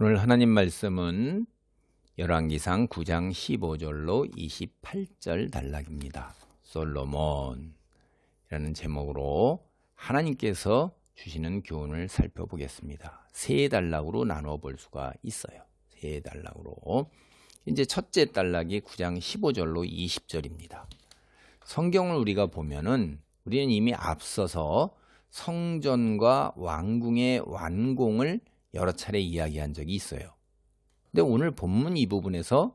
오늘 하나님 말씀은 열왕기상 9장 15절로 28절 단락입니다. 솔로몬이라는 제목으로 하나님께서 주시는 교훈을 살펴보겠습니다. 세 단락으로 나눠 볼 수가 있어요. 세 단락으로. 이제 첫째 단락이 9장 15절로 20절입니다. 성경을 우리가 보면은 우리는 이미 앞서서 성전과 왕궁의 완공을 여러 차례 이야기한 적이 있어요. 근데 오늘 본문 이 부분에서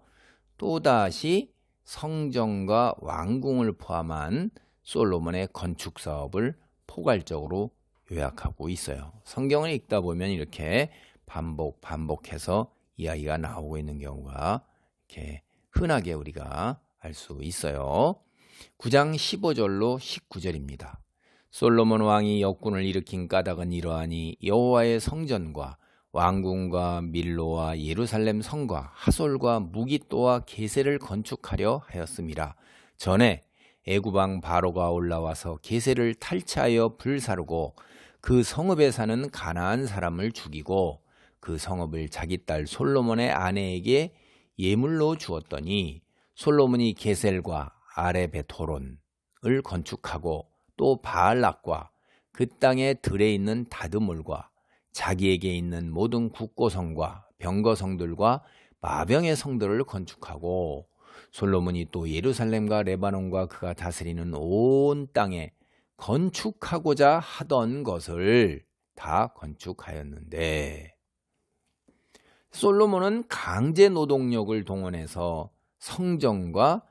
또다시 성전과 왕궁을 포함한 솔로몬의 건축 사업을 포괄적으로 요약하고 있어요. 성경을 읽다 보면 이렇게 반복해서 이야기가 나오고 있는 경우가 이렇게 흔하게 우리가 알 수 있어요. 9장 15절로 19절입니다. 솔로몬 왕이 역군을 일으킨 까닭은 이러하니 여호와의 성전과 왕궁과 밀로와 예루살렘 성과 하솔과 무깃도와 게셀을 건축하려 하였음이라. 전에 애굽왕 바로가 올라와서 게셀을 탈취하여 불사르고 그 성읍에 사는 가나안 사람을 죽이고 그 성읍을 자기 딸 솔로몬의 아내에게 예물로 주었더니 솔로몬이 게셀과 아레베토론을 건축하고 또 바알락과 그 땅의 들에 있는 다드몰과 자기에게 있는 모든 국고성과 병거성들과 마병의 성들을 건축하고 솔로몬이 또 예루살렘과 레바논과 그가 다스리는 온 땅에 건축하고자 하던 것을 다 건축하였는데, 솔로몬은 강제 노동력을 동원해서 성전과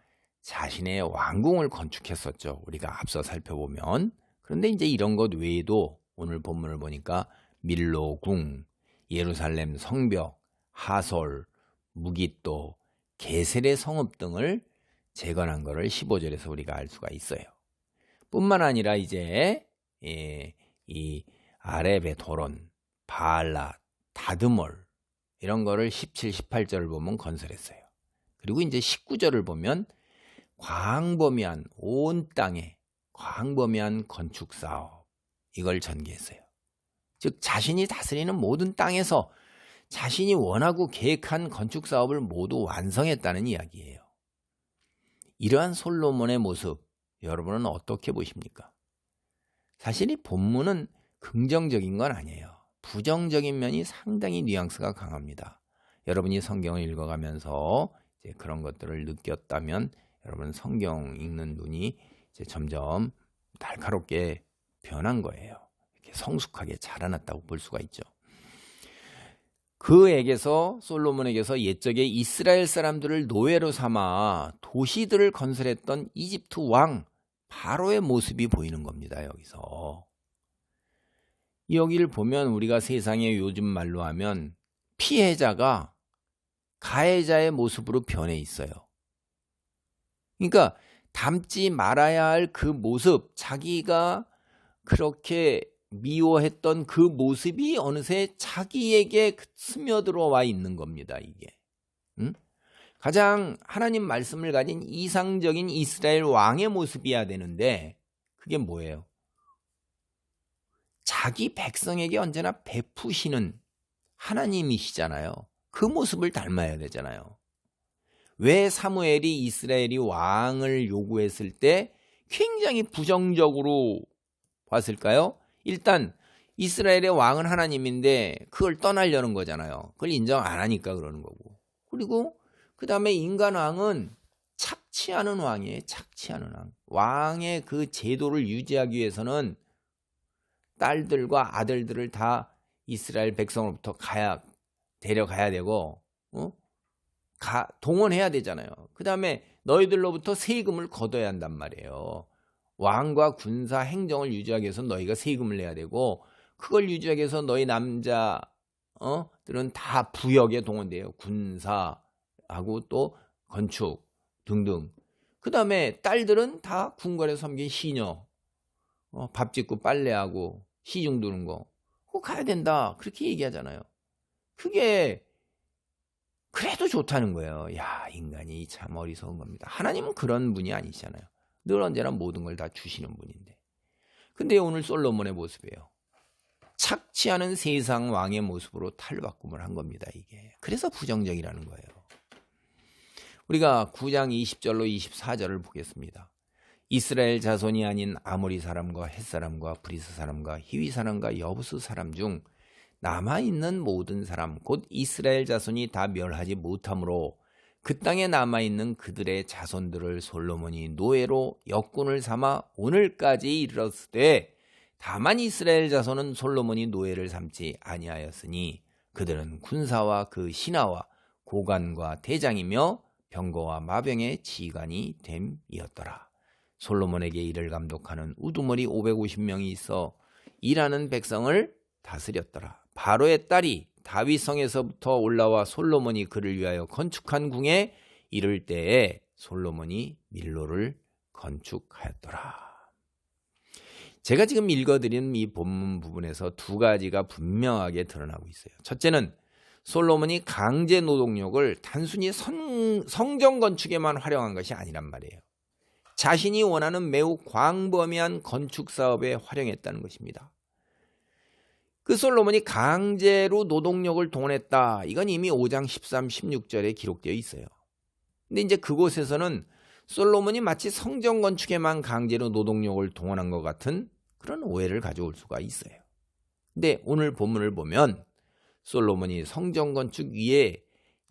자신의 왕궁을 건축했었죠. 우리가 앞서 살펴보면. 그런데 이제 이런 것 외에도 오늘 본문을 보니까 밀로궁, 예루살렘 성벽, 하솔, 무깃도, 게셀의 성읍 등을 재건한 것을 15절에서 우리가 알 수가 있어요. 뿐만 아니라 이제 이 아레베토론, 바알라, 다드몰 이런 거를 17, 18절을 보면 건설했어요. 그리고 이제 19절을 보면 광범위한 온 땅에 광범위한 건축 사업 이걸 전개했어요. 즉 자신이 다스리는 모든 땅에서 자신이 원하고 계획한 건축 사업을 모두 완성했다는 이야기예요. 이러한 솔로몬의 모습 여러분은 어떻게 보십니까? 사실 이 본문은 긍정적인 건 아니에요. 부정적인 면이 상당히 뉘앙스가 강합니다. 여러분이 성경을 읽어가면서 이제 그런 것들을 느꼈다면 여러분 성경 읽는 눈이 이제 점점 날카롭게 변한 거예요. 성숙하게 자라났다고 볼 수가 있죠. 그에게서 솔로몬에게서 옛적에 이스라엘 사람들을 노예로 삼아 도시들을 건설했던 이집트 왕 바로의 모습이 보이는 겁니다. 여기서 여기를 보면 우리가 세상에 요즘 말로 하면 피해자가 가해자의 모습으로 변해 있어요. 그러니까 닮지 말아야 할 그 모습, 자기가 그렇게 미워했던 그 모습이 어느새 자기에게 스며들어와 있는 겁니다. 이게 가장 하나님 말씀을 가진 이상적인 이스라엘 왕의 모습이어야 되는데 그게 뭐예요? 자기 백성에게 언제나 베푸시는 하나님이시잖아요. 그 모습을 닮아야 되잖아요. 왜 사무엘이 이스라엘이 왕을 요구했을 때 굉장히 부정적으로 봤을까요? 일단 이스라엘의 왕은 하나님인데 그걸 떠나려는 거잖아요. 그걸 인정 안 하니까 그러는 거고. 그리고 그 다음에 인간 왕은 착취하는 왕이에요. 착취하는 왕. 왕의 그 제도를 유지하기 위해서는 딸들과 아들들을 다 이스라엘 백성으로부터 데려가야 되고 동원해야 되잖아요. 그 다음에 너희들로부터 세금을 걷어야 한단 말이에요. 왕과 군사 행정을 유지하기 위해서 너희가 세금을 내야 되고 그걸 유지하기 위해서 너희 남자들은 다 부역에 동원돼요. 군사하고 또 건축 등등. 그 다음에 딸들은 다 궁궐에 섬긴 시녀, 밥 짓고 빨래하고 시중 두는 거 그거 가야 된다 그렇게 얘기하잖아요. 그게 그래도 좋다는 거예요. 야, 인간이 참 어리석은 겁니다. 하나님은 그런 분이 아니시잖아요. 늘 언제나 모든 걸 다 주시는 분인데. 근데 오늘 솔로몬의 모습이에요. 착취 않은 세상 왕의 모습으로 탈바꿈을 한 겁니다. 이게. 그래서 부정적이라는 거예요. 우리가 9장 20절로 24절을 보겠습니다. 이스라엘 자손이 아닌 아모리 사람과 헷 사람과 브리스 사람과 히위 사람과 여부스 사람 중 남아있는 모든 사람 곧 이스라엘 자손이 다 멸하지 못하므로 그 땅에 남아있는 그들의 자손들을 솔로몬이 노예로 역군을 삼아 오늘까지 이르렀으되 다만 이스라엘 자손은 솔로몬이 노예를 삼지 아니하였으니 그들은 군사와 그 신하와 고관과 대장이며 병거와 마병의 지휘관이 됨이었더라. 솔로몬에게 이를 감독하는 우두머리 550명이 있어 일하는 백성을 다스렸더라. 바로의 딸이 다윗 성에서부터 올라와 솔로몬이 그를 위하여 건축한 궁에 이를 때에 솔로몬이 밀로를 건축하였더라. 제가 지금 읽어드린 이 본문 부분에서 두 가지가 분명하게 드러나고 있어요. 첫째는 솔로몬이 강제 노동력을 단순히 성전 건축에만 활용한 것이 아니란 말이에요. 자신이 원하는 매우 광범위한 건축 사업에 활용했다는 것입니다. 그 솔로몬이 강제로 노동력을 동원했다. 이건 이미 5장 13, 16절에 기록되어 있어요. 근데 이제 그곳에서는 솔로몬이 마치 성전 건축에만 강제로 노동력을 동원한 것 같은 그런 오해를 가져올 수가 있어요. 근데 오늘 본문을 보면 솔로몬이 성전 건축 위에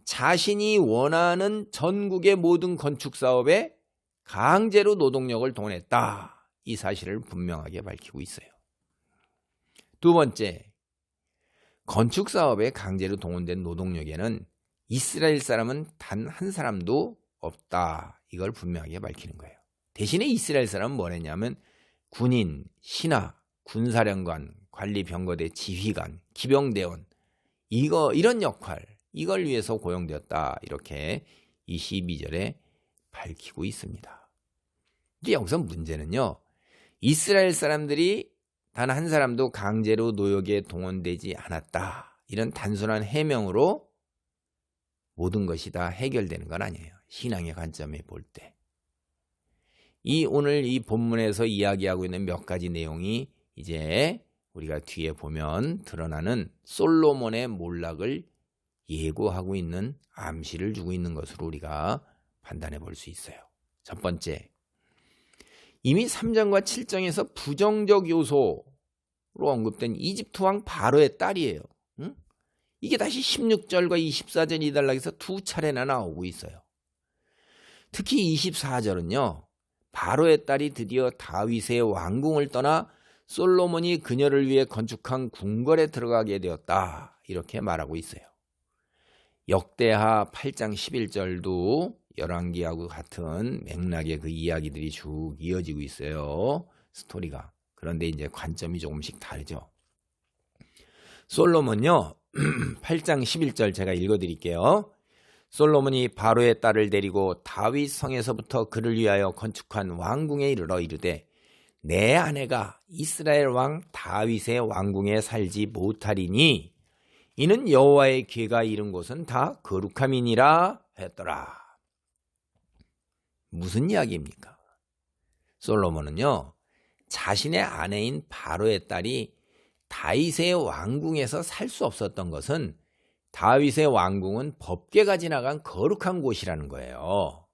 자신이 원하는 전국의 모든 건축 사업에 강제로 노동력을 동원했다. 이 사실을 분명하게 밝히고 있어요. 두 번째, 건축 사업에 강제로 동원된 노동력에는 이스라엘 사람은 단 한 사람도 없다. 이걸 분명하게 밝히는 거예요. 대신에 이스라엘 사람은 뭘 했냐면 군인, 신하, 군사령관, 관리병거대 지휘관, 기병대원 이런 역할 이걸 위해서 고용되었다. 이렇게 22절에 밝히고 있습니다. 이제 여기서 문제는요. 이스라엘 사람들이 단 한 사람도 강제로 노역에 동원되지 않았다. 이런 단순한 해명으로 모든 것이 다 해결되는 건 아니에요. 신앙의 관점에 볼 때. 오늘 이 본문에서 이야기하고 있는 몇 가지 내용이 이제 우리가 뒤에 보면 드러나는 솔로몬의 몰락을 예고하고 있는 암시를 주고 있는 것으로 우리가 판단해 볼 수 있어요. 첫 번째, 이미 3장과 7장에서 부정적 요소로 언급된 이집트 왕 바로의 딸이에요. 응? 이게 다시 16절과 24절 이달락에서 두 차례나 나오고 있어요. 특히 24절은요. 바로의 딸이 드디어 다윗의 왕궁을 떠나 솔로몬이 그녀를 위해 건축한 궁궐에 들어가게 되었다. 이렇게 말하고 있어요. 역대하 8장 11절도 열왕기하고 같은 맥락의 그 이야기들이 쭉 이어지고 있어요. 스토리가. 그런데 이제 관점이 조금씩 다르죠. 솔로몬요. 8장 11절 제가 읽어드릴게요. 솔로몬이 바로의 딸을 데리고 다윗 성에서부터 그를 위하여 건축한 왕궁에 이르러 이르되 내 아내가 이스라엘 왕 다윗의 왕궁에 살지 못하리니 이는 여호와의 귀가 이른 곳은 다 거룩함이니라 했더라. 무슨 이야기입니까? 솔로몬은요. 자신의 아내인 바로의 딸이 다윗의 왕궁에서 살 수 없었던 것은 다윗의 왕궁은 법궤가 지나간 거룩한 곳이라는 거예요.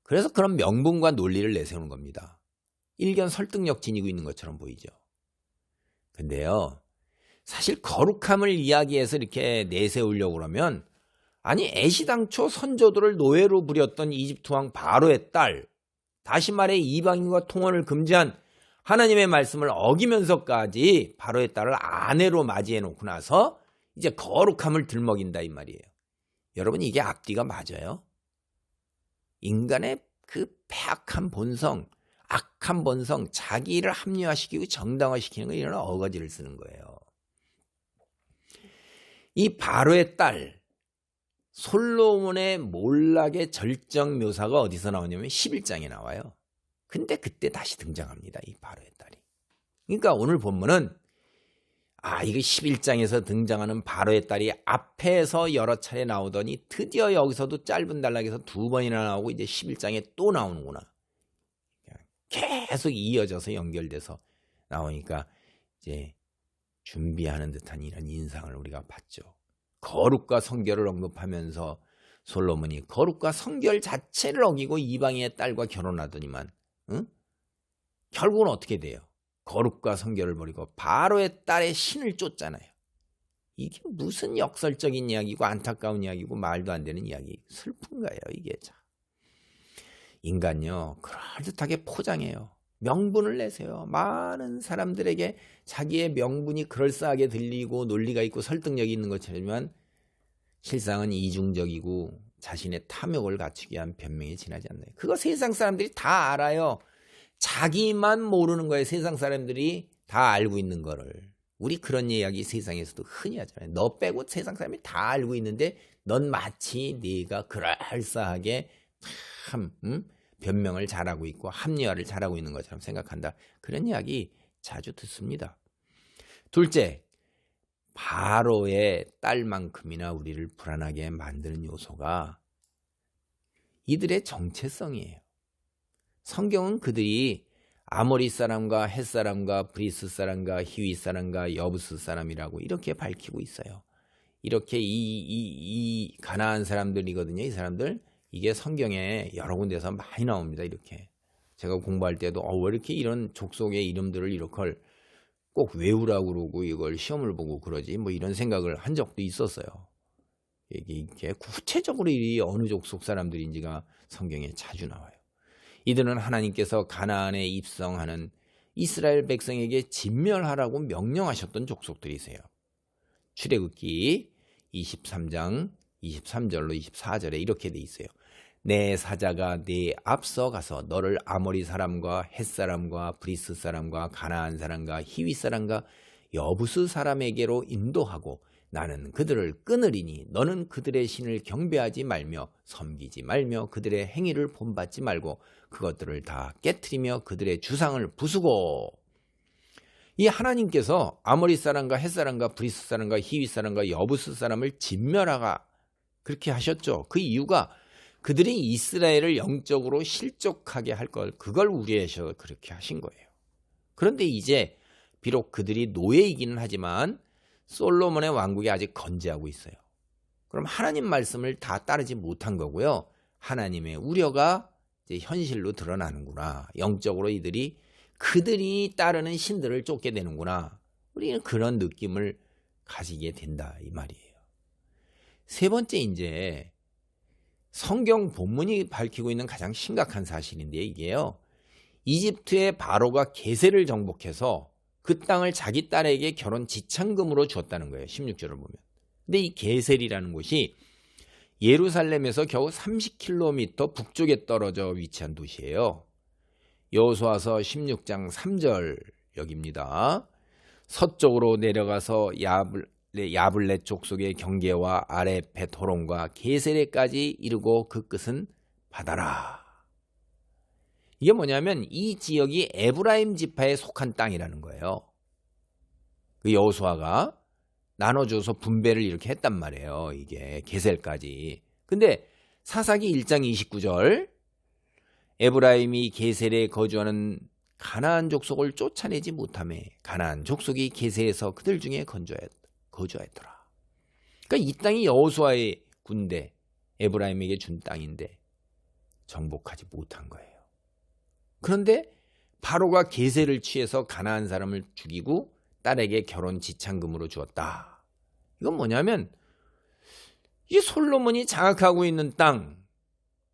그래서 그런 명분과 논리를 내세우는 겁니다. 일견 설득력 지니고 있는 것처럼 보이죠. 근데요. 사실 거룩함을 이야기해서 이렇게 내세우려고 그러면 아니 애시당초 선조들을 노예로 부렸던 이집트 왕 바로의 딸 다시 말해 이방인과 통혼을 금지한 하나님의 말씀을 어기면서까지 바로의 딸을 아내로 맞이해 놓고 나서 이제 거룩함을 들먹인다 이 말이에요. 여러분 이게 앞뒤가 맞아요? 인간의 그 폐악한 본성, 악한 본성, 자기를 합리화시키고 정당화시키는 거 이런 어거지를 쓰는 거예요. 이 바로의 딸 솔로몬의 몰락의 절정 묘사가 어디서 나오냐면 11장에 나와요. 근데 그때 다시 등장합니다. 이 바로의 딸이. 그러니까 오늘 본문은 이거 11장에서 등장하는 바로의 딸이 앞에서 여러 차례 나오더니 드디어 여기서도 짧은 단락에서 두 번이나 나오고 이제 11장에 또 나오는구나. 계속 이어져서 연결돼서 나오니까 이제 준비하는 듯한 이런 인상을 우리가 봤죠. 거룩과 성결을 언급하면서 솔로몬이 거룩과 성결 자체를 어기고 이방인의 딸과 결혼하더니만 결국은 어떻게 돼요? 거룩과 성결을 버리고 바로의 딸의 신을 쫓잖아요. 이게 무슨 역설적인 이야기고 안타까운 이야기고 말도 안 되는 이야기. 슬픈 거예요 이게. 인간요 그럴듯하게 포장해요. 명분을 내세요. 많은 사람들에게 자기의 명분이 그럴싸하게 들리고 논리가 있고 설득력이 있는 것처럼 실상은 이중적이고 자신의 탐욕을 갖추기 위한 변명에 지나지 않나요? 그거 세상 사람들이 다 알아요. 자기만 모르는 거예요. 세상 사람들이 다 알고 있는 거를. 우리 그런 이야기 세상에서도 흔히 하잖아요. 너 빼고 세상 사람이 다 알고 있는데 넌 마치 네가 그럴싸하게 참 변명을 잘하고 있고 합리화를 잘하고 있는 것처럼 생각한다. 그런 이야기 자주 듣습니다. 둘째, 바로의 딸만큼이나 우리를 불안하게 만드는 요소가 이들의 정체성이에요. 성경은 그들이 아모리 사람과 헷 사람과 브리스 사람과 히위 사람과 여부스 사람이라고 이렇게 밝히고 있어요. 이렇게 이 가나안 사람들이거든요. 이 사람들. 이게 성경에 여러 군데서 많이 나옵니다. 이렇게. 제가 공부할 때도 왜 이렇게 이런 족속의 이름들을 이렇게 꼭 외우라고 그러고 이걸 시험을 보고 그러지 뭐 이런 생각을 한 적도 있었어요. 이게 구체적으로 이 어느 족속 사람들인지가 성경에 자주 나와요. 이들은 하나님께서 가나안에 입성하는 이스라엘 백성에게 진멸하라고 명령하셨던 족속들이세요. 출애굽기 23장 23절로 24절에 이렇게 돼 있어요. 내 사자가 네 앞서 가서 너를 아모리 사람과 헷 사람과 브리스 사람과 가나안 사람과 히위 사람과 여부스 사람에게로 인도하고 나는 그들을 끊으리니 너는 그들의 신을 경배하지 말며 섬기지 말며 그들의 행위를 본받지 말고 그것들을 다 깨트리며 그들의 주상을 부수고. 이 하나님께서 아모리 사람과 헷 사람과 브리스 사람과 히위 사람과 여부스 사람을 진멸하가 그렇게 하셨죠. 그 이유가 그들이 이스라엘을 영적으로 실족하게 할 걸 그걸 우려하셔서 그렇게 하신 거예요. 그런데 이제 비록 그들이 노예이기는 하지만 솔로몬의 왕국이 아직 건재하고 있어요. 그럼 하나님 말씀을 다 따르지 못한 거고요. 하나님의 우려가 이제 현실로 드러나는구나. 영적으로 그들이 따르는 신들을 쫓게 되는구나. 우리는 그런 느낌을 가지게 된다 이 말이에요. 세 번째 이제 성경 본문이 밝히고 있는 가장 심각한 사실인데 이게요. 이집트의 바로가 게셀을 정복해서 그 땅을 자기 딸에게 결혼 지참금으로 주었다는 거예요. 16절을 보면. 근데 이 게셀이라는 곳이 예루살렘에서 겨우 30km 북쪽에 떨어져 위치한 도시예요. 여호수아서 16장 3절 여기입니다. 서쪽으로 내려가서 야블렛 족속의 경계와 아래 벳호론과 게세레까지 이르고 그 끝은 바다라. 이게 뭐냐면 이 지역이 에브라임 지파에 속한 땅이라는 거예요. 그 여호수아가 나눠줘서 분배를 이렇게 했단 말이에요. 이게 게셀까지. 근데 사사기 1장 29절 에브라임이 게셀에 거주하는 가나안 족속을 쫓아내지 못하며 가나안 족속이 게세에서 그들 중에 거주하였더라. 그러니까 이 땅이 여호수아의 군대 에브라임에게 준 땅인데 정복하지 못한 거예요. 그런데 바로가 게셀을 취해서 가나안 사람을 죽이고 딸에게 결혼 지참금으로 주었다. 이건 뭐냐면 이 솔로몬이 장악하고 있는 땅,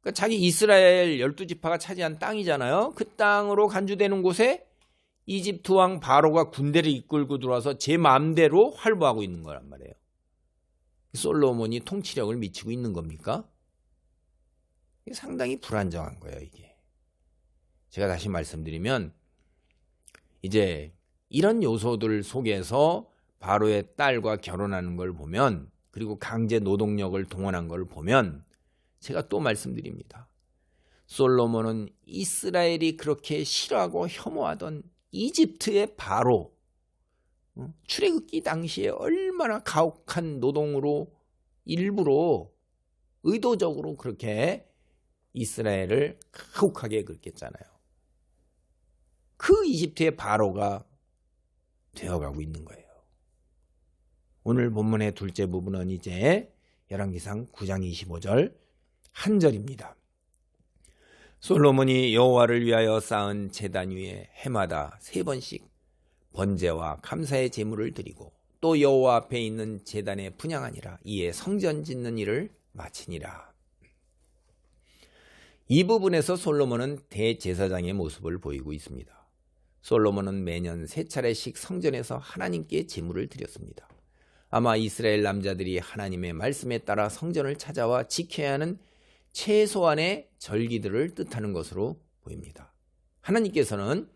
그러니까 자기 이스라엘 12지파가 차지한 땅이잖아요. 그 땅으로 간주되는 곳에 이집트 왕 바로가 군대를 이끌고 들어와서 제 마음대로 활보하고 있는 거란 말이에요. 솔로몬이 통치력을 미치고 있는 겁니까? 이게 상당히 불안정한 거예요, 이게. 제가 다시 말씀드리면 이제 이런 요소들 속에서 바로의 딸과 결혼하는 걸 보면 그리고 강제 노동력을 동원한 걸 보면 제가 또 말씀드립니다. 솔로몬은 이스라엘이 그렇게 싫어하고 혐오하던 이집트의 바로 출애굽기 당시에 얼마나 가혹한 노동으로 일부러 의도적으로 그렇게 이스라엘을 가혹하게 그랬잖아요. 그 이집트의 바로가 되어가고 있는 거예요. 오늘 본문의 둘째 부분은 이제 열왕기상 9장 25절 한 절입니다. 솔로몬이 여호와를 위하여 쌓은 제단 위에 해마다 3번씩 번제와 감사의 제물을 드리고 또 여호와 앞에 있는 제단에 분향하니라. 이에 성전 짓는 일을 마치니라. 이 부분에서 솔로몬은 대제사장의 모습을 보이고 있습니다. 솔로몬은 매년 3차례씩 성전에서 하나님께 제물을 드렸습니다. 아마 이스라엘 남자들이 하나님의 말씀에 따라 성전을 찾아와 지켜야 하는 최소한의 절기들을 뜻하는 것으로 보입니다. 하나님께서는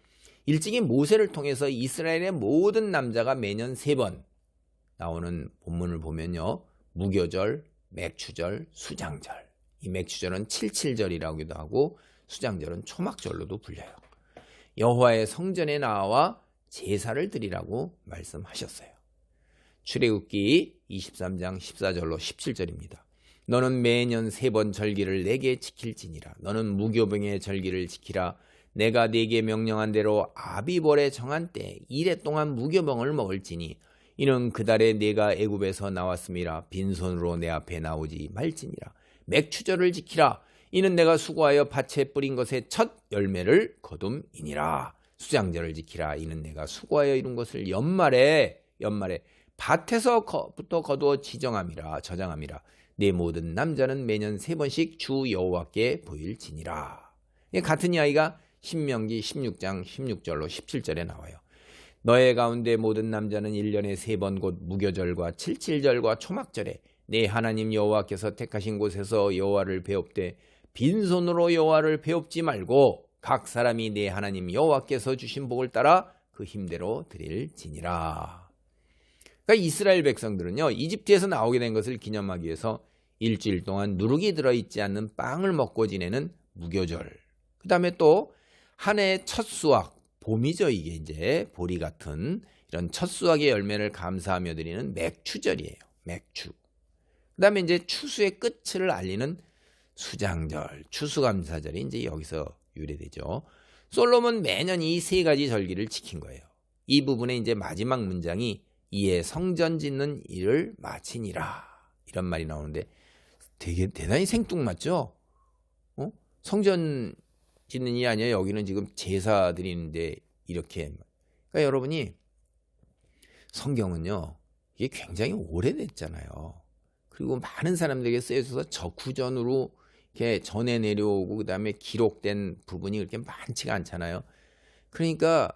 일찍이 모세를 통해서 이스라엘의 모든 남자가 매년 3번 나오는 본문을 보면요. 무교절, 맥추절, 수장절. 이 맥추절은 77절이라고도 하고 수장절은 초막절로도 불려요. 여호와의 성전에 나와 제사를 드리라고 말씀하셨어요. 출애굽기 23장 14절로 17절입니다. 너는 매년 3번 절기를 내게 지킬지니라. 너는 무교병의 절기를 지키라. 내가 네게 명령한 대로 아비벌에 정한 때 이래 동안 무교병을 먹을지니 이는 그 달에 내가 애굽에서 나왔음이라. 빈손으로 내 앞에 나오지 말지니라. 맥추절을 지키라. 이는 내가 수고하여 밭에 뿌린 것의 첫 열매를 거둠이니라. 수장절을 지키라. 이는 내가 수고하여 이룬 것을 연말에 밭에서부터 거두어 저장함이라. 내 모든 남자는 매년 3번씩 주 여호와께 보일지니라. 같은 이야기가 신명기 16장 16절로 17절에 나와요. 너의 가운데 모든 남자는 1년에 3번 곧 무교절과 칠칠절과 초막절에 내 하나님 여호와께서 택하신 곳에서 여호와를 배웁되 빈손으로 여호와를 배웁지 말고 각 사람이 내 하나님 여호와께서 주신 복을 따라 그 힘대로 드릴지니라. 그러니까 이스라엘 백성들은요, 이집트에서 나오게 된 것을 기념하기 위해서 일주일 동안 누룩이 들어있지 않는 빵을 먹고 지내는 무교절, 그 다음에 또 한 해의 첫 수확, 봄이죠. 이게 이제 보리 같은 이런 첫 수확의 열매를 감사하며 드리는 맥추절이에요. 맥추. 그 다음에 이제 추수의 끝을 알리는 수장절, 추수감사절이 이제 여기서 유래되죠. 솔로몬 매년 이 3가지 절기를 지킨 거예요. 이 부분에 이제 마지막 문장이 이에 성전 짓는 일을 마치니라. 이런 말이 나오는데 되게 대단히 생뚱맞죠? 성전 짓는 일이 아니에요. 여기는 지금 제사 드리는데 이렇게. 그러니까 여러분이 성경은요, 이게 굉장히 오래됐잖아요. 그리고 많은 사람들에게 쓰여져서 저구전으로 이렇게 전해 내려오고 그다음에 기록된 부분이 그렇게 많지가 않잖아요. 그러니까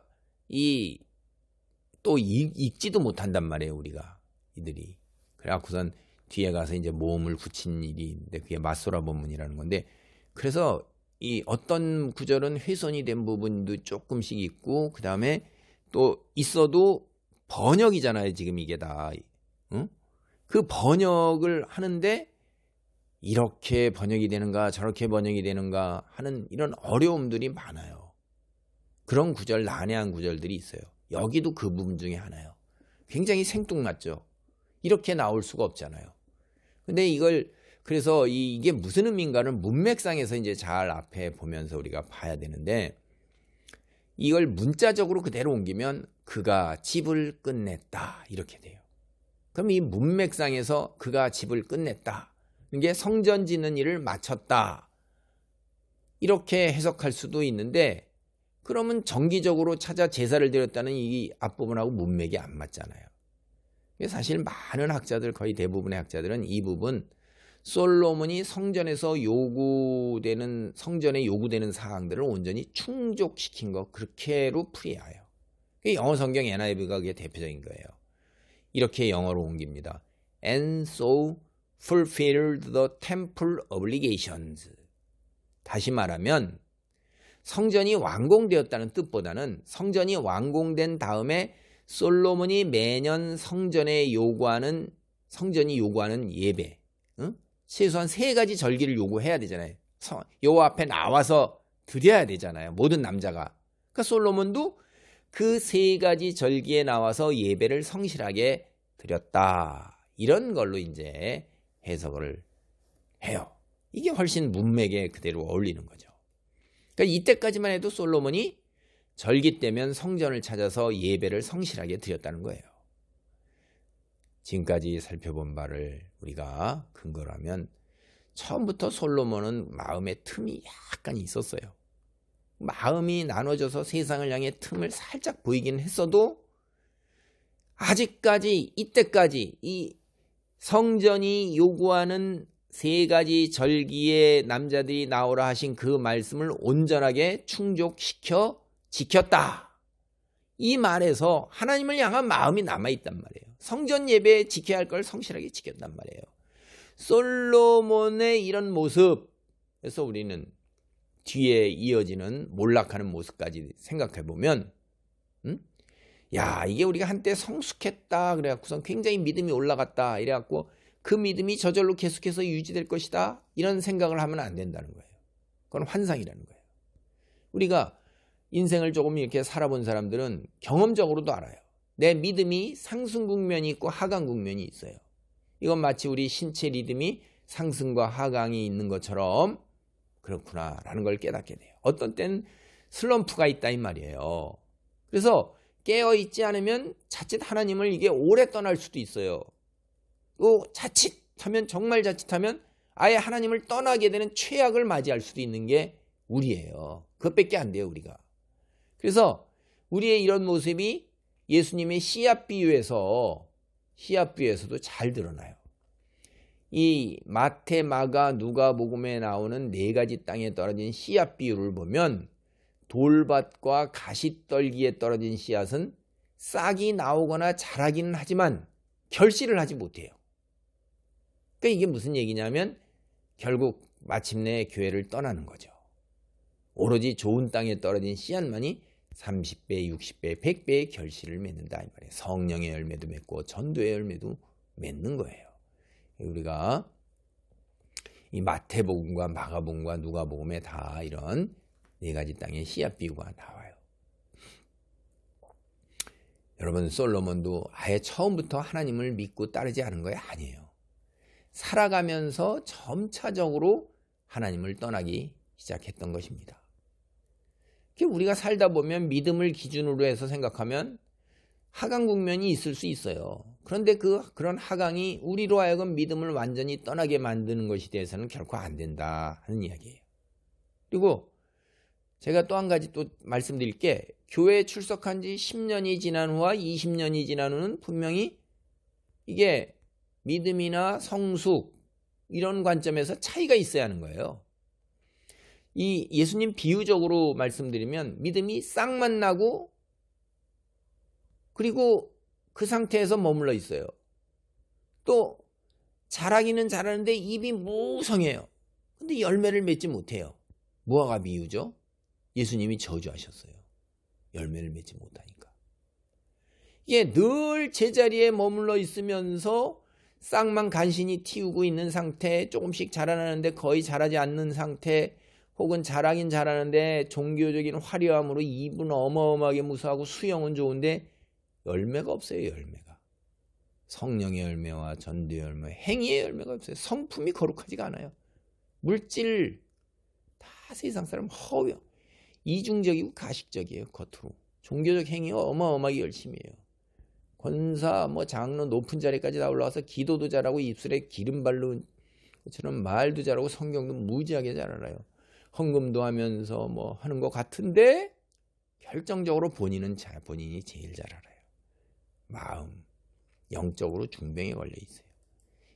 또 읽지도 못한단 말이에요, 우리가. 이들이. 그래갖고선 뒤에 가서 이제 모음을 붙인 일이 있는데 그게 맞소라 본문이라는 건데, 그래서 이 어떤 구절은 훼손이 된 부분도 조금씩 있고 그 다음에 또 있어도 번역이잖아요. 지금 이게 다. 응? 그 번역을 하는데 이렇게 번역이 되는가 저렇게 번역이 되는가 하는 이런 어려움들이 많아요. 그런 구절, 난해한 구절들이 있어요. 여기도 그 부분 중에 하나예요. 굉장히 생뚱맞죠. 이렇게 나올 수가 없잖아요. 근데 그래서 이게 무슨 의미인가를 문맥상에서 이제 잘 앞에 보면서 우리가 봐야 되는데, 이걸 문자적으로 그대로 옮기면 그가 집을 끝냈다 이렇게 돼요. 그럼 이 문맥상에서 그가 집을 끝냈다, 이게 성전 짓는 일을 마쳤다 이렇게 해석할 수도 있는데, 그러면 정기적으로 찾아 제사를 드렸다는 이 앞부분하고 문맥이 안 맞잖아요. 사실 많은 학자들, 거의 대부분의 학자들은 이 부분 솔로몬이 성전에 요구되는 사항들을 온전히 충족시킨 거, 그렇게로 풀이해요. 영어 성경 NIV가 그게 대표적인 거예요. 이렇게 영어로 옮깁니다. And so fulfilled the temple obligations. 다시 말하면 성전이 완공되었다는 뜻보다는 성전이 완공된 다음에 솔로몬이 매년 성전이 요구하는 예배, 최소한 3가지 절기를 요구해야 되잖아요. 여호와 앞에 나와서 드려야 되잖아요. 모든 남자가. 그러니까 솔로몬도 그 3가지 절기에 나와서 예배를 성실하게 드렸다. 이런 걸로 이제 해석을 해요. 이게 훨씬 문맥에 그대로 어울리는 거죠. 그러니까 이때까지만 해도 솔로몬이 절기 때면 성전을 찾아서 예배를 성실하게 드렸다는 거예요. 지금까지 살펴본 바를 우리가 근거로 하면 처음부터 솔로몬은 마음의 틈이 약간 있었어요. 마음이 나눠져서 세상을 향해 틈을 살짝 보이긴 했어도 아직까지 이때까지 이 성전이 요구하는 3가지 절기의 남자들이 나오라 하신 그 말씀을 온전하게 충족시켜 지켰다. 이 말에서 하나님을 향한 마음이 남아있단 말이에요. 성전 예배에 지켜야 할 걸 성실하게 지켰단 말이에요. 솔로몬의 이런 모습에서 우리는 뒤에 이어지는 몰락하는 모습까지 생각해보면 야, 이게 우리가 한때 성숙했다 그래갖고선 굉장히 믿음이 올라갔다 이래갖고 그 믿음이 저절로 계속해서 유지될 것이다 이런 생각을 하면 안 된다는 거예요. 그건 환상이라는 거예요. 우리가 인생을 조금 이렇게 살아본 사람들은 경험적으로도 알아요. 내 믿음이 상승 국면이 있고 하강 국면이 있어요. 이건 마치 우리 신체 리듬이 상승과 하강이 있는 것처럼 그렇구나 라는 걸 깨닫게 돼요. 어떤 때는 슬럼프가 있다 이 말이에요. 그래서 깨어있지 않으면 자칫 하나님을 이게 오래 떠날 수도 있어요. 또 자칫하면 정말 자칫하면 아예 하나님을 떠나게 되는 최악을 맞이할 수도 있는 게 우리예요. 그것밖에 안 돼요 우리가. 그래서 우리의 이런 모습이 예수님의 씨앗 비유에서도 잘 드러나요. 이 마태, 마가, 누가복음에 나오는 4가지 땅에 떨어진 씨앗 비유를 보면 돌밭과 가시떨기에 떨어진 씨앗은 싹이 나오거나 자라기는 하지만 결실을 하지 못해요. 그러니까 이게 무슨 얘기냐면 결국 마침내 교회를 떠나는 거죠. 오로지 좋은 땅에 떨어진 씨앗만이 30배, 60배, 100배의 결실을 맺는다 이 말이에요. 성령의 열매도 맺고 전도의 열매도 맺는 거예요. 우리가 이 마태복음과 마가복음과 누가복음에 다 이런 4가지 땅의 씨앗 비유가 나와요. 여러분, 솔로몬도 아예 처음부터 하나님을 믿고 따르지 않은 거 아니에요. 살아가면서 점차적으로 하나님을 떠나기 시작했던 것입니다. 우리가 살다 보면 믿음을 기준으로 해서 생각하면 하강 국면이 있을 수 있어요. 그런데 그런 하강이 우리로 하여금 믿음을 완전히 떠나게 만드는 것이 대해서는 결코 안 된다 하는 이야기예요. 그리고 제가 또 한 가지 또 말씀드릴 게 교회에 출석한 지 10년이 지난 후와 20년이 지난 후는 분명히 이게 믿음이나 성숙 이런 관점에서 차이가 있어야 하는 거예요. 이 예수님 비유적으로 말씀드리면 믿음이 싹만 나고 그리고 그 상태에서 머물러 있어요. 또 자라기는 자라는데 입이 무성해요. 근데 열매를 맺지 못해요. 무화과 비유죠. 예수님이 저주하셨어요. 열매를 맺지 못하니까. 이게 늘 제자리에 머물러 있으면서 싹만 간신히 틔우고 있는 상태, 조금씩 자라나는데 거의 자라지 않는 상태, 혹은 자라긴 자라는데 종교적인 화려함으로 입은 어마어마하게 무수하고 수영은 좋은데 열매가 없어요. 열매가. 성령의 열매와 전도의 열매, 행위의 열매가 없어요. 성품이 거룩하지가 않아요. 물질 다 세상 사람 허위 이중적이고 가식적이에요. 겉으로. 종교적 행위가 어마어마하게 열심히 해요. 권사, 장로 높은 자리까지 다 올라와서 기도도 잘하고 입술에 기름 바르는 것처럼 말도 잘하고 성경도 무지하게 잘 알아요. 헌금도 하면서 하는 것 같은데 결정적으로 본인이 제일 잘 알아요. 마음, 영적으로 중병에 걸려 있어요.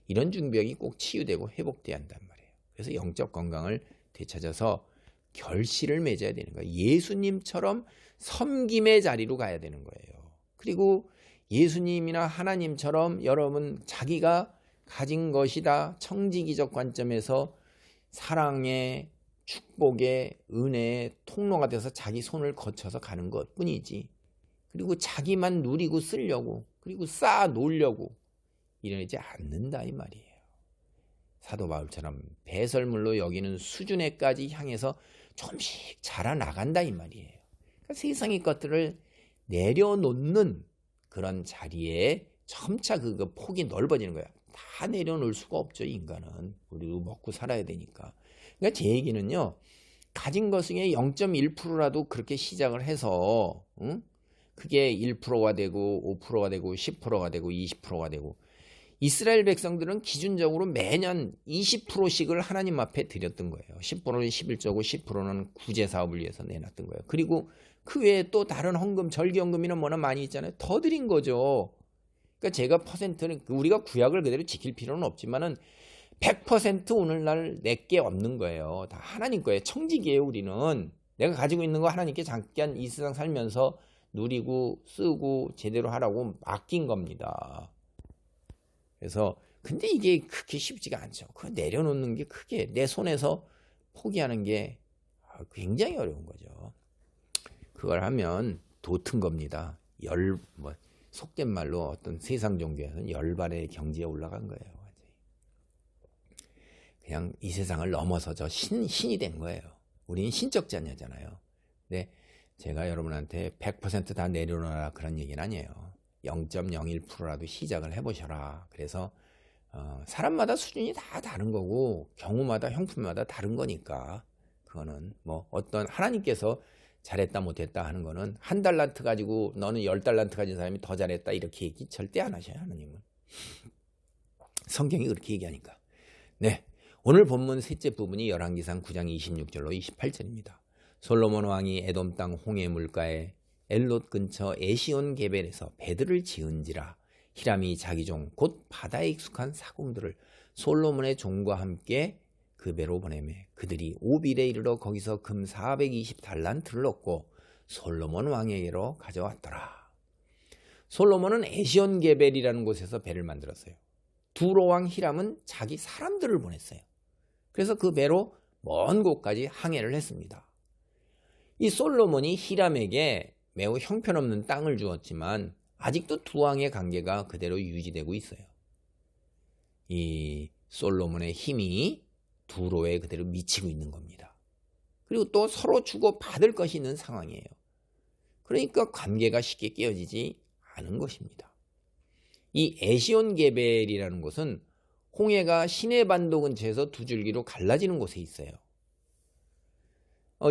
이런 중병이 꼭 치유되고 회복돼야 한단 말이에요. 그래서 영적 건강을 되찾아서 결실을 맺어야 되는 거예요. 예수님처럼 섬김의 자리로 가야 되는 거예요. 그리고 예수님이나 하나님처럼 여러분 자기가 가진 것이다 청지기적 관점에서 사랑의 축복의 은혜의 통로가 돼서 자기 손을 거쳐서 가는 것뿐이지, 그리고 자기만 누리고 쓰려고 그리고 쌓아 놓으려고 이러지 않는다 이 말이에요. 사도 바울처럼 배설물로 여기는 수준에까지 향해서 조금씩 자라나간다 이 말이에요. 그러니까 세상의 것들을 내려놓는 그런 자리에 점차 그 폭이 넓어지는 거야. 다 내려놓을 수가 없죠. 인간은. 우리도 먹고 살아야 되니까. 그러니까 제 얘기는요, 가진 것 중에 0.1%라도 그렇게 시작을 해서 그게 1%가 되고 5%가 되고 10%가 되고 20%가 되고 이스라엘 백성들은 기준적으로 매년 20%씩을 하나님 앞에 드렸던 거예요. 10%는 11조고 10%는 구제 사업을 위해서 내놨던 거예요. 그리고 그 외에 또 다른 헌금, 절기헌금이나 뭐나 많이 있잖아요. 더 드린 거죠. 그러니까 제가 퍼센트는 우리가 구약을 그대로 지킬 필요는 없지만은 100% 오늘날 내게 없는 거예요. 다 하나님 거예요. 청지기예요. 우리는 내가 가지고 있는 거 하나님께 잠깐 이 세상 살면서 누리고 쓰고 제대로 하라고 맡긴 겁니다. 그래서 근데 이게 그렇게 쉽지가 않죠. 그거 내려놓는 게 크게 내 손에서 포기하는 게 굉장히 어려운 거죠. 그걸 하면 도튼 겁니다. 속된 말로 어떤 세상 종교에서는 열발의 경지에 올라간 거예요. 그냥 이 세상을 넘어서 저 신이 된 거예요. 우리는 신적 자녀잖아요. 근데 제가 여러분한테 100% 다 내려놓아라 그런 얘기는 아니에요. 0.01%라도 시작을 해보셔라. 그래서 사람마다 수준이 다 다른 거고 경우마다 형편마다 다른 거니까 그거는 뭐 어떤 하나님께서 잘했다 못했다 하는 거는 1달란트 가지고 너는 10달란트 가진 사람이 더 잘했다 이렇게 얘기 절대 안 하셔요. 하나님은. 성경이 그렇게 얘기하니까. 네, 오늘 본문 셋째 부분이 열왕기상 9장 26절로 28절입니다. 솔로몬 왕이 에돔 땅 홍해 물가에 엘롯 근처 에시온 게벨에서 배들을 지은지라 히람이 자기 종 곧 바다에 익숙한 사공들을 솔로몬의 종과 함께 그 배로 보내매 그들이 오빌에 이르러 거기서 금 420달란트를 얻고 솔로몬 왕에게로 가져왔더라. 솔로몬은 에시온 게벨이라는 곳에서 배를 만들었어요. 두로 왕 히람은 자기 사람들을 보냈어요. 그래서 그 배로 먼 곳까지 항해를 했습니다. 이 솔로몬이 히람에게 매우 형편없는 땅을 주었지만 아직도 두 왕의 관계가 그대로 유지되고 있어요. 이 솔로몬의 힘이 두로에 그대로 미치고 있는 겁니다. 그리고 또 서로 주고 받을 것이 있는 상황이에요. 그러니까 관계가 쉽게 깨어지지 않은 것입니다. 이 에시온 게벨이라는 곳은 홍해가 시내반도 근처에서 두 줄기로 갈라지는 곳에 있어요.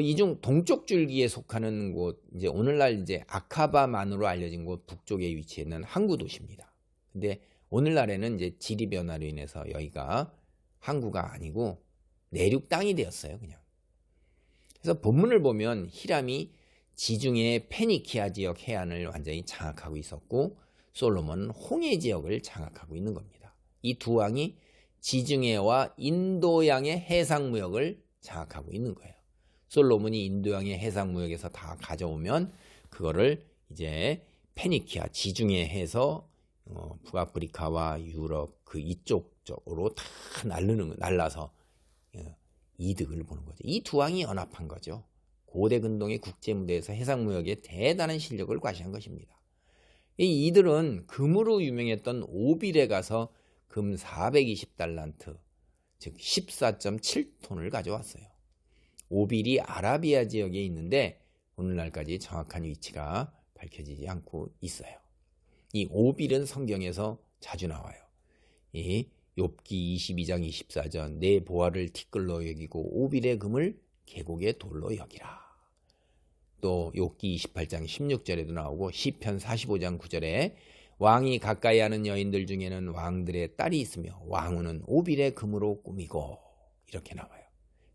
이 중 동쪽 줄기에 속하는 곳, 이제 오늘날 이제 아카바만으로 알려진 곳 북쪽에 위치해 있는 항구 도시입니다. 근데 오늘날에는 이제 지리 변화로 인해서 여기가 항구가 아니고 내륙 땅이 되었어요, 그냥. 그래서 본문을 보면 히람이 지중해 페니키아 지역 해안을 완전히 장악하고 있었고 솔로몬은 홍해 지역을 장악하고 있는 겁니다. 이 두 왕이 지중해와 인도양의 해상무역을 장악하고 있는 거예요. 솔로몬이 인도양의 해상무역에서 다 가져오면 그거를 이제 페니키아 지중해에서 북아프리카와 유럽 그 이쪽으로 다 날라서 이득을 보는 거죠. 이 두 왕이 연합한 거죠. 고대 근동의 국제무대에서 해상무역에 대단한 실력을 과시한 것입니다. 이들은 금으로 유명했던 오빌에 가서 금 420달란트, 즉 14.7톤을 가져왔어요. 오빌이 아라비아 지역에 있는데 오늘날까지 정확한 위치가 밝혀지지 않고 있어요. 이 오빌은 성경에서 자주 나와요. 이 욥기 22장 24절 내 보화를 티끌로 여기고 오빌의 금을 계곡의 돌로 여기라. 또 욥기 28장 16절에도 나오고 시편 45장 9절에 왕이 가까이 하는 여인들 중에는 왕들의 딸이 있으며 왕후는 오빌의 금으로 꾸미고 이렇게 나와요.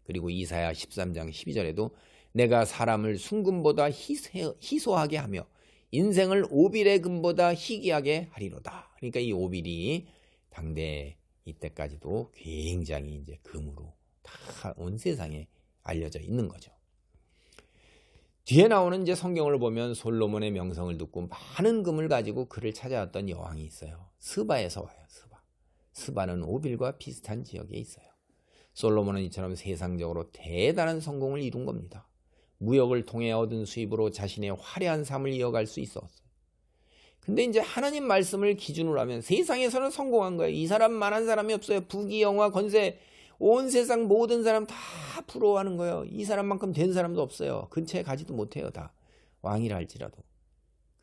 그리고 이사야 13장 12절에도 내가 사람을 순금보다 희소하게 하며 인생을 오빌의 금보다 희귀하게 하리로다. 그러니까 이 오빌이 당대 이때까지도 굉장히 이제 금으로 다 온 세상에 알려져 있는 거죠. 뒤에 나오는 이제 성경을 보면 솔로몬의 명성을 듣고 많은 금을 가지고 그를 찾아왔던 여왕이 있어요. 스바에서 와요. 스바는 오빌과 비슷한 지역에 있어요. 솔로몬은 이처럼 세상적으로 대단한 성공을 이룬 겁니다. 무역을 통해 얻은 수입으로 자신의 화려한 삶을 이어갈 수 있었어요. 근데 이제 하나님 말씀을 기준으로 하면 세상에서는 성공한 거예요. 이 사람만한 사람이 없어요. 부귀, 영화, 권세, 온 세상 모든 사람 다 부러워하는 거예요. 이 사람만큼 된 사람도 없어요. 근처에 가지도 못해요. 다 왕이라 할지라도.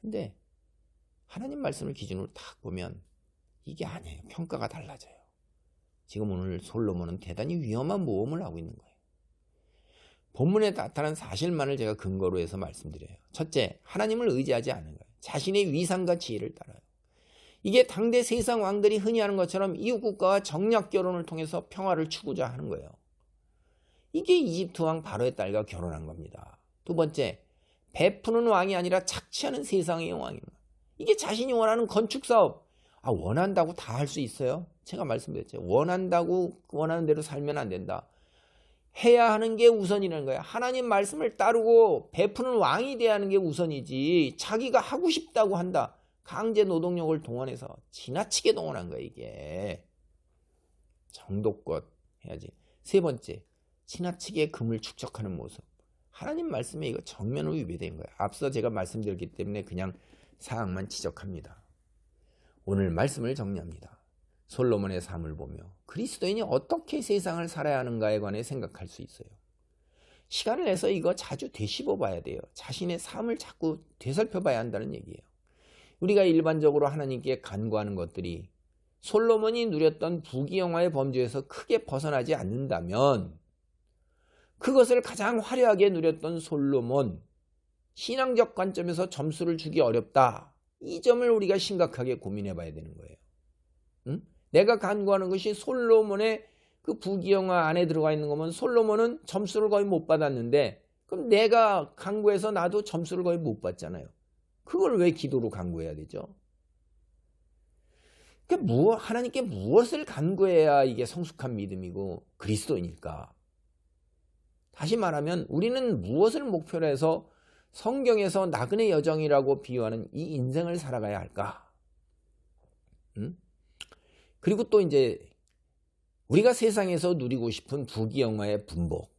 근데 하나님 말씀을 기준으로 딱 보면 이게 아니에요. 평가가 달라져요. 지금 오늘 솔로몬은 대단히 위험한 모험을 하고 있는 거예요. 본문에 나타난 사실만을 제가 근거로 해서 말씀드려요. 첫째, 하나님을 의지하지 않는 거예요. 자신의 위상과 지혜를 따라요. 이게 당대 세상 왕들이 흔히 하는 것처럼 이웃 국가와 정략 결혼을 통해서 평화를 추구자 하는 거예요. 이게 이집트 왕 바로의 딸과 결혼한 겁니다. 두 번째, 베푸는 왕이 아니라 착취하는 세상의 왕입니다. 이게 자신이 원하는 건축사업, 원한다고 다 할 수 있어요? 제가 말씀드렸죠. 원한다고 원하는 대로 살면 안 된다. 해야 하는 게 우선이라는 거야. 하나님 말씀을 따르고 베푸는 왕이 돼야 하는 게 우선이지, 자기가 하고 싶다고 한다. 강제 노동력을 동원해서 지나치게 동원한 거야, 이게. 정도껏 해야지. 세 번째, 지나치게 금을 축적하는 모습. 하나님 말씀에 이거 정면으로 위배된 거야. 앞서 제가 말씀드렸기 때문에 그냥 사항만 지적합니다. 오늘 말씀을 정리합니다. 솔로몬의 삶을 보며 그리스도인이 어떻게 세상을 살아야 하는가에 관해 생각할 수 있어요. 시간을 내서 이거 자주 되씹어 봐야 돼요. 자신의 삶을 자꾸 되살펴 봐야 한다는 얘기예요. 우리가 일반적으로 하나님께 간구하는 것들이 솔로몬이 누렸던 부귀영화의 범주에서 크게 벗어나지 않는다면, 그것을 가장 화려하게 누렸던 솔로몬, 신앙적 관점에서 점수를 주기 어렵다. 이 점을 우리가 심각하게 고민해 봐야 되는 거예요. 응? 내가 간구하는 것이 솔로몬의 그 부귀영화 안에 들어가 있는 거면 솔로몬은 점수를 거의 못 받았는데, 그럼 내가 간구해서 나도 점수를 거의 못 받잖아요. 그걸 왜 기도로 간구해야 되죠? 그러니까 하나님께 무엇을 간구해야 이게 성숙한 믿음이고 그리스도인일까? 다시 말하면 우리는 무엇을 목표로 해서 성경에서 나그네 여정이라고 비유하는 이 인생을 살아가야 할까? 그리고 또 이제 우리가 세상에서 누리고 싶은 부귀영화의 분복,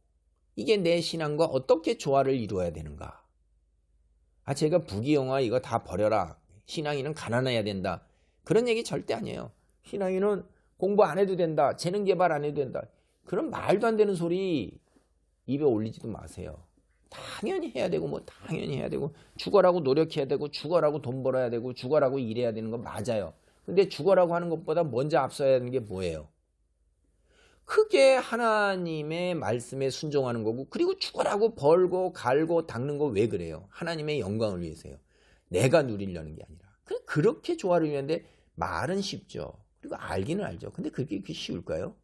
이게 내 신앙과 어떻게 조화를 이루어야 되는가? 제가 부귀영화 이거 다 버려라, 신앙인은 가난해야 된다, 그런 얘기 절대 아니에요. 신앙인은 공부 안 해도 된다, 재능 개발 안 해도 된다, 그런 말도 안 되는 소리 입에 올리지도 마세요. 당연히 해야 되고 당연히 해야 되고, 죽어라고 노력해야 되고, 죽어라고 돈 벌어야 되고, 죽어라고 일해야 되는 거 맞아요. 근데 죽어라고 하는 것보다 먼저 앞서야 하는 게 뭐예요? 그게 하나님의 말씀에 순종하는 거고, 그리고 죽어라고 벌고 갈고 닦는 거 왜 그래요? 하나님의 영광을 위해서요. 내가 누리려는 게 아니라. 그렇게 조화를 이루는데 말은 쉽죠. 그리고 알기는 알죠. 근데 그게 쉬울까요?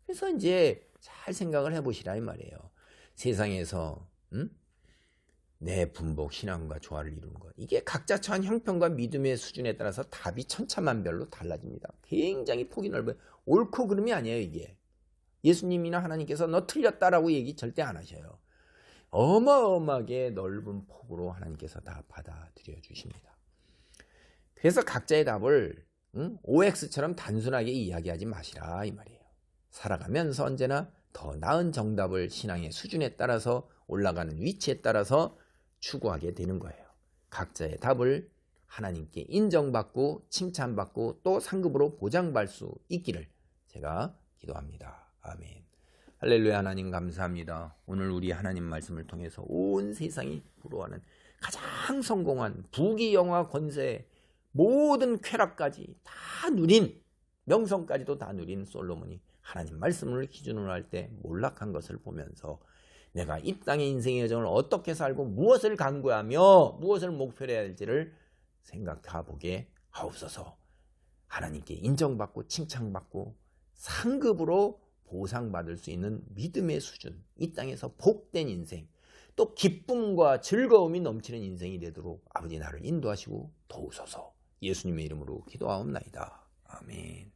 그래서 이제 잘 생각을 해보시라 이 말이에요. 세상에서 내 분복, 신앙과 조화를 이루는 것, 이게 각자 처한 형편과 믿음의 수준에 따라서 답이 천차만별로 달라집니다. 굉장히 폭이 넓어요. 옳고 그름이 아니에요. 이게 예수님이나 하나님께서 너 틀렸다라고 얘기 절대 안 하셔요. 어마어마하게 넓은 폭으로 하나님께서 다 받아들여 주십니다. 그래서 각자의 답을 OX처럼 단순하게 이야기하지 마시라 이 말이에요. 살아가면서 언제나 더 나은 정답을 신앙의 수준에 따라서, 올라가는 위치에 따라서 추구하게 되는 거예요. 각자의 답을 하나님께 인정받고 칭찬받고 또 상급으로 보장받을 수 있기를 제가 기도합니다. 아멘. 할렐루야. 하나님 감사합니다. 오늘 우리 하나님 말씀을 통해서 온 세상이 부러워하는 가장 성공한 부귀영화 권세, 모든 쾌락까지 다 누린, 명성까지도 다 누린 솔로몬이 하나님 말씀을 기준으로 할 때 몰락한 것을 보면서 내가 이 땅의 인생의 여정을 어떻게 살고 무엇을 간구하며 무엇을 목표로 해야 할지를 생각해 보게 하옵소서. 하나님께 인정받고 칭찬받고 상급으로 보상받을 수 있는 믿음의 수준, 이 땅에서 복된 인생, 또 기쁨과 즐거움이 넘치는 인생이 되도록 아버지 나를 인도하시고 도우소서. 예수님의 이름으로 기도하옵나이다. 아멘.